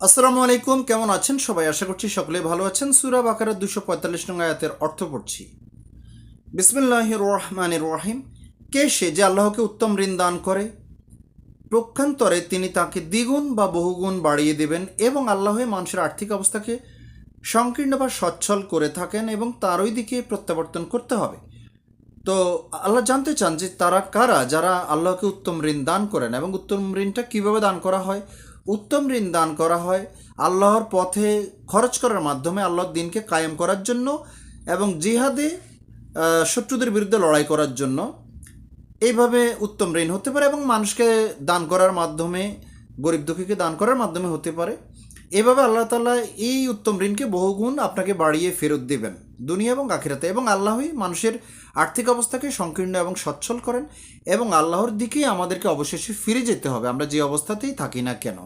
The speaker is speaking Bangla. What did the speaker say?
আসসালামু আলাইকুম, কেমন আছেন সবাই? আশা করছি সকলে ভালো আছেন। সূরা বাকারার 245 নং আয়াতের অর্থ পড়ছি। বিসমিল্লাহির রহমানির রহিম। কে সে যে আল্লাহকে উত্তম ঋণ দান করে, পক্ষান্তরে তিনি তাকে দ্বিগুণ বা বহুগুণ বাড়িয়ে দেবেন, এবং আল্লাহই মানুষের আর্থিক অবস্থাকে সংকীর্ণ বা সচ্ছল করে থাকেন, এবং তারই দিকে প্রত্যাবর্তন করতে হবে। তো আল্লাহ জানতে চান যে তারা কারা যারা আল্লাহকে উত্তম ঋণ দান করেন, এবং উত্তম ঋণটা কিভাবে দান করা হয়। উত্তম ঋণ দান করা হয় আল্লাহর পথে খরচ করার মাধ্যমে, আল্লাহর দিনকে কায়েম করার জন্য, এবং জিহাদে শত্রুদের বিরুদ্ধে লড়াই করার জন্য। এইভাবে উত্তম ঋণ হতে পারে, এবং মানুষকে দান করার মাধ্যমে, গরিব দুঃখীকে দান করার মাধ্যমে হতে পারে। এভাবে আল্লাহ তাআলা এই উত্তম ঋণকে বহুগুণ আপনাকে বাড়িয়ে ফেরত দেবেন দুনিয়া এবং আখিরাতে। এবং আল্লাহই মানুষের আর্থিক অবস্থাকে সংকীর্ণ এবং সচ্ছল করেন, এবং আল্লাহর দিকেই আমাদেরকে অবশেষে ফিরে যেতে হবে, আমরা যে অবস্থাতেই থাকি না কেন।